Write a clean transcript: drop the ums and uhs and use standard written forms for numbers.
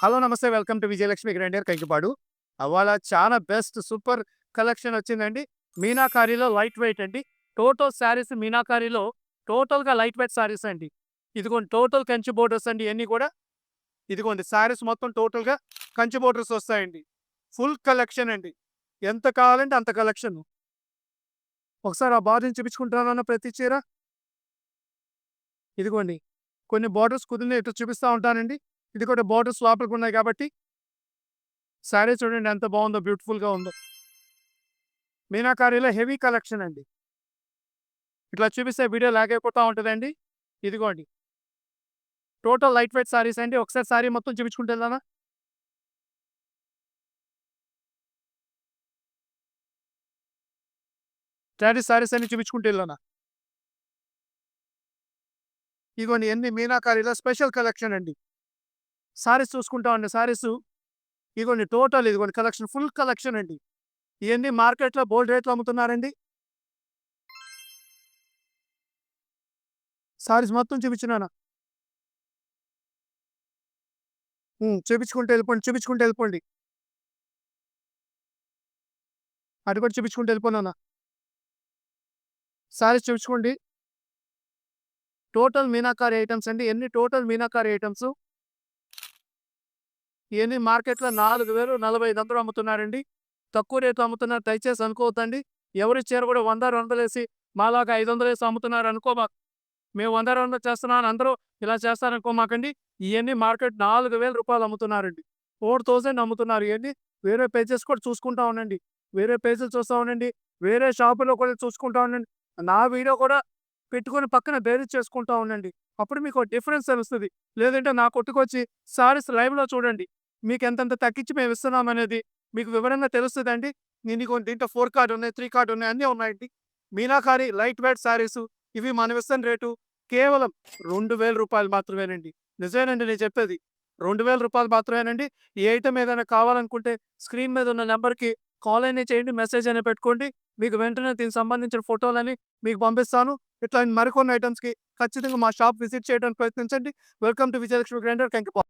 Hello! నమస్తే. Welcome to Vijayalakshmi grinder Kankipadu. అవాళ చాలా బెస్ట్ సూపర్ కలెక్షన్ వచ్చిందండి. మీనాకారిలో లైట్ వెయిట్ అండి. టోటల్ శారీస్ మీనాకారిలో టోటల్‌గా లైట్ వెయిట్ శారీస్ అండి. ఇదిగోండి టోటల్ కంచి బోర్డర్స్ అండి ఇయన్నీ గూడా. ఇదిగోండి శారీస్ మొత్తం టోటల్‌గా కంచి బోర్డర్స్ వస్తాయండి. ఫుల్ కలెక్షన్ అండి. ఎంత కావాలంటే అంత కలెక్షను. ఒకసారి ఆ బార్డర్‌ని చూపించుకుంటానన్న ప్రతి చీర. ఇదిగోండి. కొన్ని బోర్డర్స్ కుదిరినయి ఇటు చూపిస్తా ఉంటానండి. ఇది కూడా బోర్డర్స్ లోపలికున్నాయి కాబట్టి శారీ చూడండి ఎంత బావుందో, బ్యూటిఫుల్‌గా ఉందో. మీనాకారిలో హెవీ కలెక్షన్ అండి. ఇట్లా చూపిస్తే వీడియో లాగ్ అయిపోతా ఉంటదండి. ఇదిగోండి. టోటల్ లైట్ వెయిట్ శారీస్ అండి. ఒకసారి శారీ మొత్తం చూపించుకుంటూ వెళ్దామా? శారీస్ అన్ని చూపించుకుంటూ వెళ్ళానా? ఇదిగోండి ఇయన్నీ మీనాకారిలో స్పెషల్ కలెక్షన్ అండి. శారీస్ చూసుకుంటామండి. ఇదిగోండి టోటల్ ఇదిగోండి కలెక్షన్ ఫుల్ కలెక్షన్ అండి. ఇయన్నీ మార్కెట్‌లో బోల్డ్ రేట్‌లో అమ్ముతున్నారండి. శారీస్ మొత్తం చూపించినానా? చూపించుకుంటూ వెళ్ళిపోండి. అటు కూడా చూపించుకుంటూ వెళ్ళిపోనాన్న. శారీస్ చూపించుకోండి. టోటల్ మీనాకారి ఐటెమ్స్ అండి. ఎన్ని టోటల్ మీనాకారి ఐటెమ్స్. ఇయన్నీ మార్కెట్‌లో 4000, 4500 అమ్ముతున్నారండి. తక్కువ రేట్‌లో అమ్ముతున్నారు. దయచేసి అనుకోవద్దండి. ఎవరి చీర కూడా 100, 200 మాలాగా 500 అమ్ముతున్నారు అనుకోమాకు. మేము 100, 200 చేస్తున్నాం అని అందరూ ఇలా చేస్తారనుకోమాకండి. ఇయన్నీ మార్కెట్ రూ. 4000 అమ్ముతున్నారండి. 4000 అమ్ముతున్నారు ఇయన్నీ. వేరే పేజెస్ కూడా చూసుకుంటా ఉండండి. వేరే పేజీలు చూస్తా ఉండండి. వేరే షాపులో కూడా చూసుకుంటా ఉండండి. నా వీడియో కూడా పెట్టుకొని పక్కన బేరీజ్ చేసుకుంటా ఉండండి. అప్పుడు మీకు డిఫరెన్స్ తెలుస్తది. లేదంటే నా కొట్టుకొచ్చి సారీస్ లైవ్‌లో చూడండి. మీకెంతెంత తగ్గించి మేమిస్తున్నామనేది మీకు వివరంగా తెలుస్తదండి. ఇదిగోండి దీంట్లో 4 కార్డ్ ఉన్నాయి, 3 కార్డ్ ఉన్నాయి అన్నీ ఉన్నాయండి. మీనాకారి లైట్ వెయిట్ శారీసు ఇవి మనమిస్తున్న రేటు కేవలం రూ. 2000 మాత్రమేనండి. నిజమేనండి నేను చెప్పేది. రూ. 2000 మాత్రమేనండి. ఈ ఐటెమ్ ఏదైనా కావాలనుకుంటే స్క్రీన్ మీద ఉన్న నంబర్‌కి కాల్ అయినా చేయండి, మెసేజ్ అయినా పెట్టుకోండి. మీకు వెంటనే దీనికి సంబంధించిన ఫోటోలని మీకు పంపిస్తాను. ఇట్లా మరికొన్ని ఐటెమ్స్‌కి ఖచ్చితంగా మా షాప్ విజిట్ చేయడానికి ప్రయత్నించండి. Welcome to Vijayalakshmi grinder Kankipadu.